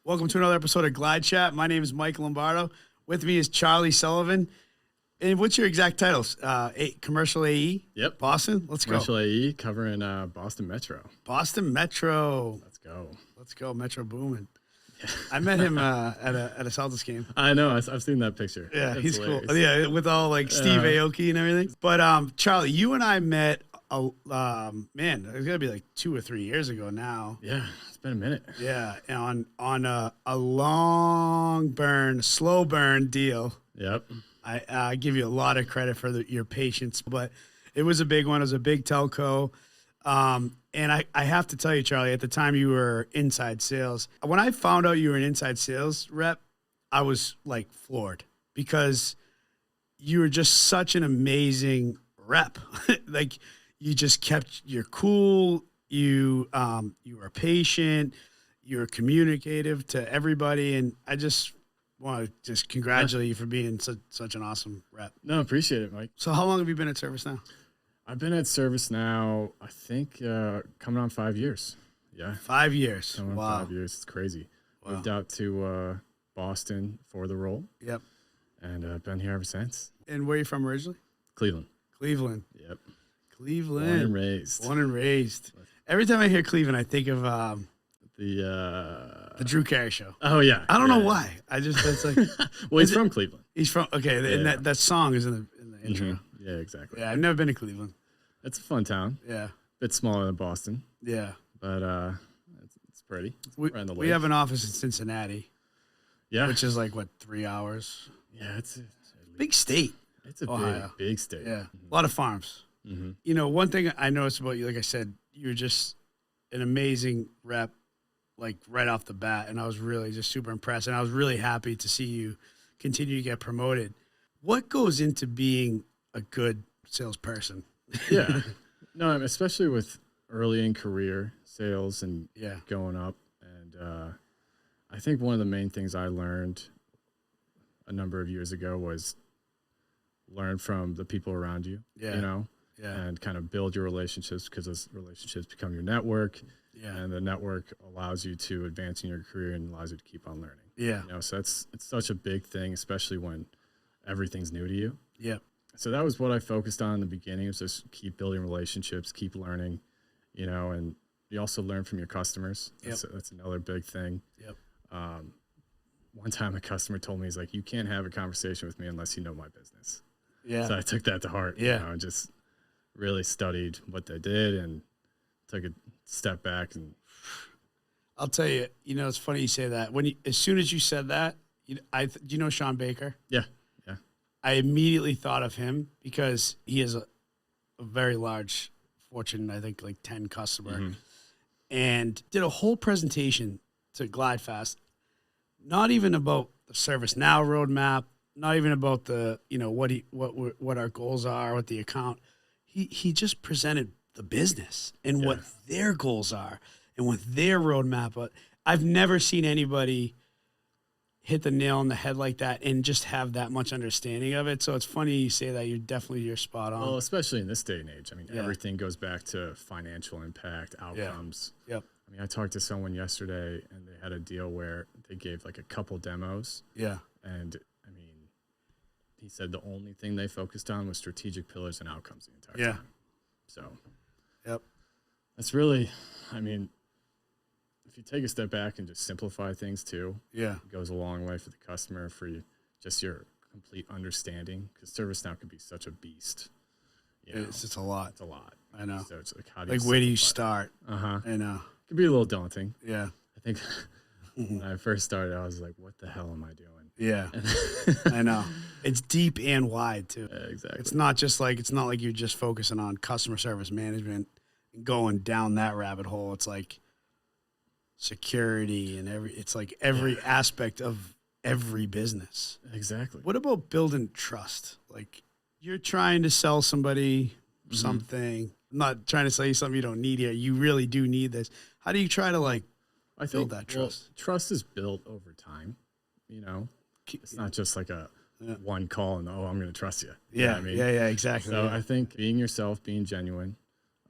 Welcome to another episode of GlideChat. My name is Mike Lombardo. With me is Charlie Sullivan. And what's your exact titles? Commercial AE? Yep. Boston? Let's go. Commercial AE covering Boston Metro. Boston Metro. Let's go. Let's go. Metro booming. Yeah. I met him at a Celtics game. I know. I've seen that picture. Yeah, That's he's hilarious. cool. Yeah, with all like Steve Aoki and everything. But Charlie, you and I met, man, it's got to be like 2 or 3 years ago now. Yeah, it's been a minute. Yeah, on a long burn, slow burn deal. Yep. I give you a lot of credit for your patience, but it was a big one. It was a big telco. And I have to tell you, Charlie, at the time you were inside sales. When I found out you were an inside sales rep, I was like floored because you were just such an amazing rep. Like you just kept your cool. You were patient. You were communicative to everybody. And I just want to just congratulate you for being such an awesome rep. No, appreciate it, Mike. So how long have you been at ServiceNow? I've been at ServiceNow, I think, coming on 5 years. Yeah. 5 years. Coming on 5 years. It's crazy. Wow. Moved out to Boston for the role. Yep. And been here ever since. And where are you from originally? Cleveland. Cleveland. Yep. Cleveland. Born and raised. Born and raised. Every time I hear Cleveland, I think of the Drew Carey show. Oh, yeah. I don't know why. I just, that's like. Well, he's from Cleveland. He's from, okay. And that song is in the intro. Mm-hmm. Yeah, exactly. Yeah, I've never been to Cleveland. It's a fun town. Yeah. Bit smaller than Boston. Yeah. But it's pretty. It's around the lake. We have an office in Cincinnati. Yeah. Which is like, what, 3 hours? Yeah, it's a big state. It's a Ohio. big state. Yeah. A lot of farms. Mm-hmm. You know, one thing I noticed about you, like I said, you're just an amazing rep, like right off the bat. And I was really just super impressed. And I was really happy to see you continue to get promoted. What goes into being a good salesperson? Yeah. No, especially with early in career sales and going up. And I think one of the main things I learned a number of years ago was learn from the people around you, you know, and kind of build your relationships because those relationships become your network. Yeah. And the network allows you to advance in your career and allows you to keep on learning. Yeah. You know, so it's such a big thing, especially when everything's new to you. Yeah. So that was what I focused on in the beginning, was just keep building relationships, keep learning, you know, and you also learn from your customers. That's another big thing. Yep. One time a customer told me, he's like, you can't have a conversation with me unless you know my business. Yeah. So I took that to heart. Yeah. You know, and just really studied what they did and took a step back. And I'll tell you, you know, it's funny you say that. As soon as you said that, do you know Sean Baker? Yeah. I immediately thought of him because he is a very large Fortune, I think like 10 customer, and did a whole presentation to GlideFast, not even about the ServiceNow roadmap, not even about the, you know, what our goals are, what the account. He just presented the business and what their goals are and what their roadmap. But I've never seen anybody hit the nail on the head like that and just have that much understanding of it. So it's funny you say that. You're spot on. Well, especially in this day and age. I mean, everything goes back to financial impact, outcomes. Yeah. Yep. I mean, I talked to someone yesterday and they had a deal where they gave like a couple demos. Yeah. And I mean, he said the only thing they focused on was strategic pillars and outcomes the entire time. So, that's really, I mean, if you take a step back and just simplify things too, it goes a long way for the customer, for you, just your complete understanding, because ServiceNow can be such a beast. It's a lot. It's a lot. I know. So it's like, how do you where do you start? Uh-huh. I know. It can be a little daunting. Yeah. I think when I first started, I was like, what the hell am I doing? Yeah. I know. It's deep and wide too. Yeah, exactly. It's not like you're just focusing on customer service management and going down that rabbit hole. It's like security and every aspect of every business. Exactly. What about building trust? Like you're trying to sell somebody something. I'm not trying to sell you something you don't need here. You really do need this. How do you try to build that trust? Well, trust is built over time. You know, it's not just like a one call and I'm going to trust you. You know what I mean? Yeah, exactly. So I think being yourself, being genuine,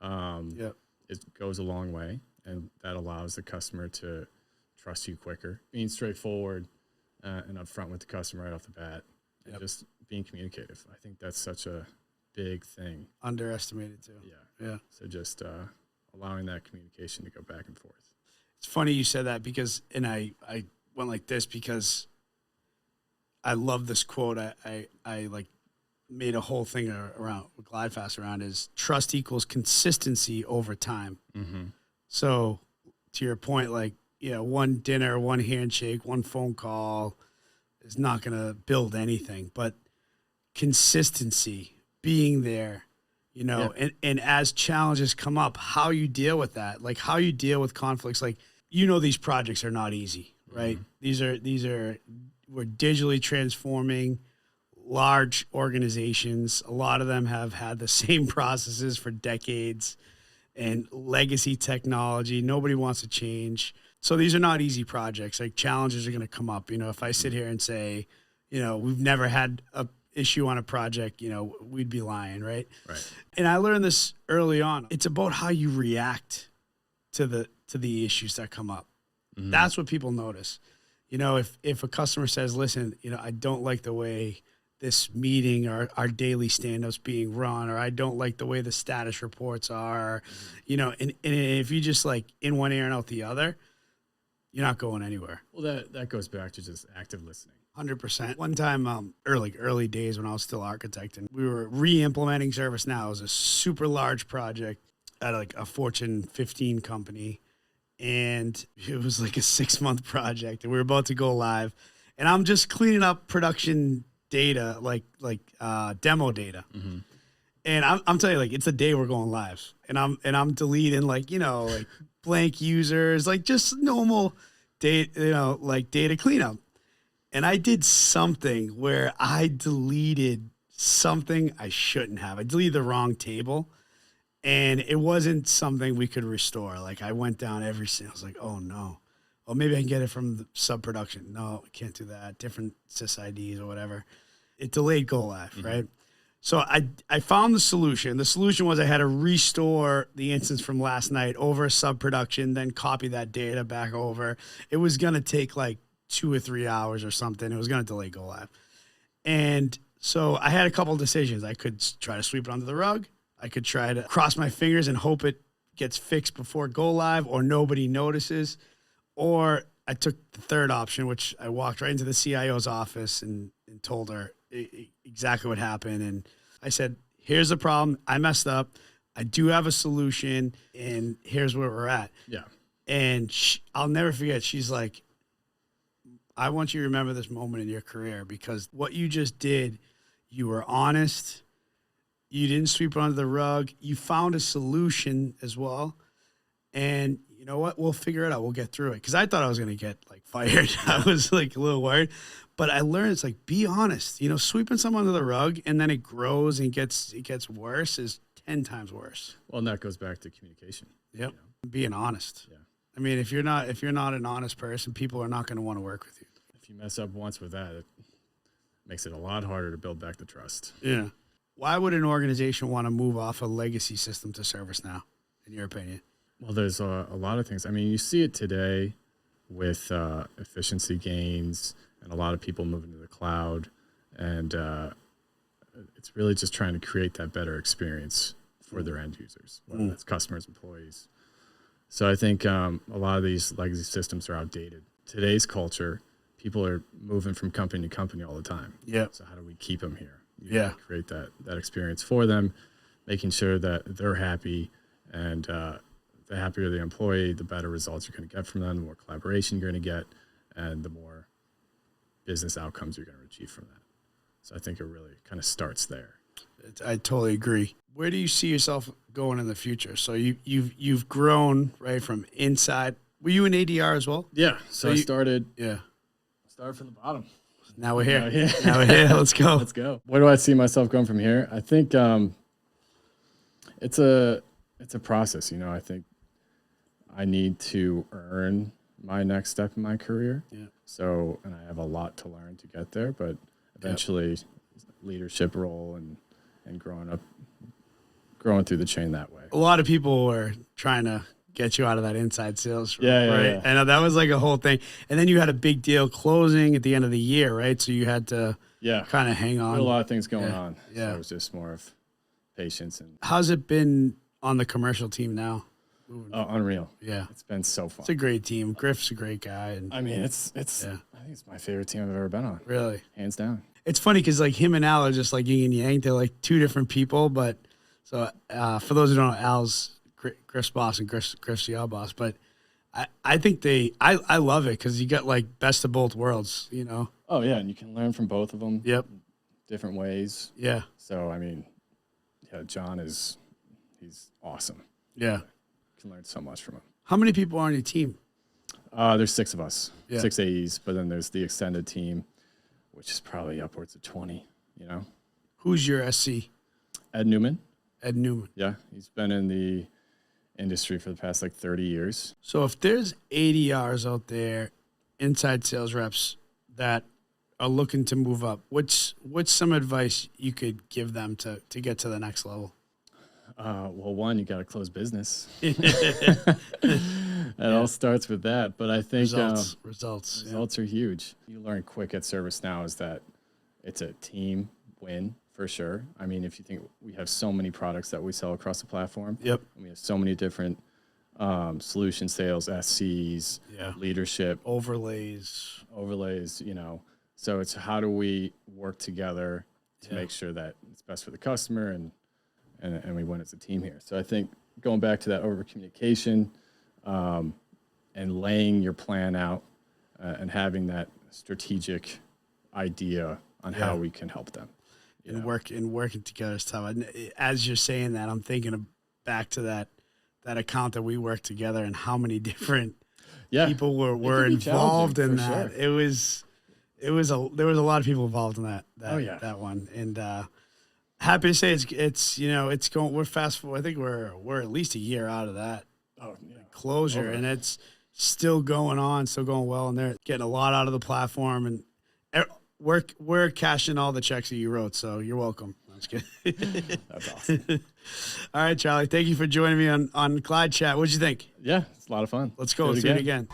it goes a long way, and that allows the customer to trust you quicker. Being straightforward and upfront with the customer right off the bat, and just being communicative. I think that's such a big thing. Underestimated too. Yeah. So just allowing that communication to go back and forth. It's funny you said that because, and I went like this because I love this quote. I like made a whole thing around GlideFast around is trust equals consistency over time. Mm-hmm. So to your point, like, one dinner, one handshake, one phone call is not going to build anything, but consistency, being there, and as challenges come up, how you deal with that, like how you deal with conflicts, like, these projects are not easy, right? Mm-hmm. We're digitally transforming large organizations. A lot of them have had the same processes for decades and legacy technology. Nobody wants to change. So these are not easy projects. Like, challenges are going to come up. If I sit here and say, we've never had a issue on a project, we'd be lying, right? Right. And I learned this early on. It's about how you react to the issues that come up. Mm-hmm. That's what people notice. If a customer says, listen, I don't like the way this meeting or our daily stand-ups being run, or I don't like the way the status reports are, and if you just like in one ear and out the other, you're not going anywhere. Well, that goes back to just active listening. 100%. One time, early days when I was still architecting, we were re-implementing ServiceNow. It was a super large project at like a Fortune 15 company. And it was like a 6-month project, and we were about to go live, and I'm just cleaning up production data, like demo data. Mm-hmm. And I'm telling you, like, it's the day we're going live, and I'm deleting like blank users, like just normal data, like data cleanup. And I did something where I deleted something I shouldn't have. I deleted the wrong table, and it wasn't something we could restore. Like, I went down I was like, oh no. Well, maybe I can get it from the sub-production. No, we can't do that. Different sysids or whatever. It delayed go live, mm-hmm. right? So I found the solution. The solution was I had to restore the instance from last night over a sub-production, then copy that data back over. It was going to take like 2 or 3 hours or something. It was going to delay go live. And so I had a couple of decisions. I could try to sweep it under the rug. I could try to cross my fingers and hope it gets fixed before go live or nobody notices. Or I took the third option, which I walked right into the CIO's office and told her exactly what happened. And I said, here's the problem. I messed up. I do have a solution, and here's where we're at. Yeah. And I'll never forget. She's like, I want you to remember this moment in your career, because what you just did, you were honest. You didn't sweep it under the rug. You found a solution as well. And you know what? We'll figure it out. We'll get through it. Because I thought I was going to get like fired. I was like a little worried. But I learned it's like, be honest. Sweeping something under the rug and then it grows and it gets worse is 10 times worse. Well, and that goes back to communication. Yep. Being honest. Yeah. I mean, if you're not an honest person, people are not going to want to work with you. If you mess up once with that, it makes it a lot harder to build back the trust. Yeah. Why would an organization want to move off a legacy system to ServiceNow, in your opinion? Well, there's a lot of things. I mean, you see it today with efficiency gains and a lot of people moving to the cloud. And it's really just trying to create that better experience for their end users, whether that's customers, employees. So I think a lot of these legacy systems are outdated. Today's culture, people are moving from company to company all the time. Yeah. So how do we keep them here? Create that experience for them, making sure that they're happy, and the happier the employee, the better results you're going to get from them, the more collaboration you're going to get, and the more business outcomes you're going to achieve from that. So I think it really kind of starts there. I totally agree. Where do you see yourself going in the future? So you've grown right from inside. Were you in ADR as well? Yeah. So I started. Yeah. Started from the bottom. Now we're here. Now we're here. Let's go. Let's go. Where do I see myself going from here? I think it's a process. I think I need to earn my next step in my career. Yeah. So, and I have a lot to learn to get there, but eventually leadership role and growing through the chain that way. A lot of people are trying to get you out of that inside sales. Yeah, right. Yeah. I know that was like a whole thing. And then you had a big deal closing at the end of the year, right? So you had to kind of hang on. There were a lot of things going on. Yeah. So it was just more of patience. And how's it been on the commercial team now? Unreal. Yeah. It's been so fun. It's a great team. Griff's a great guy. And I mean, it's I think it's my favorite team I've ever been on. Really? Hands down. It's funny because like him and Al are just like yin and yang. They're like two different people. But so for those who don't know, Al's Griff's boss and Griff's the other boss. But I think I love it because you got like best of both worlds, you know? Oh, yeah. And you can learn from both of them. Yep. Different ways. Yeah. So, I mean, John he's awesome. Yeah. Can learn so much from him. How many people are on your team? There's 6 of us, Yeah. 6 AEs, but then there's the extended team, which is probably upwards of 20, you know? Who's your SC? Ed Newman. Ed Newman. Yeah, he's been in the industry for the past 30 years. So if there's ADRs out there, inside sales reps that are looking to move up, what's some advice you could give them to get to the next level? Well, one, you got to close business. It all starts with that. But I think results are huge. You learn quick at ServiceNow is that it's a team win for sure. I mean, if you think we have so many products that we sell across the platform. Yep. And we have so many different solution sales, SCs, leadership, overlays, you know. So it's how do we work together to make sure that it's best for the customer and we win as a team here. So I think going back to that over communication and laying your plan out and having that strategic idea on how we can help them. And working together is tough. As you're saying that, I'm thinking back to that account that we worked together and how many different people were involved in that. Sure. There was a lot of people involved in that one. And happy to say it's going. We're fast forward. I think we're at least a year out of that closure, and it's still going on, still going well, and they're getting a lot out of the platform, and we're cashing all the checks that you wrote. So you're welcome. I'm just kidding. That's awesome. All right, Charlie. Thank you for joining me on GlideChat. What'd you think? Yeah, it's a lot of fun. Let's go. Let's do it again.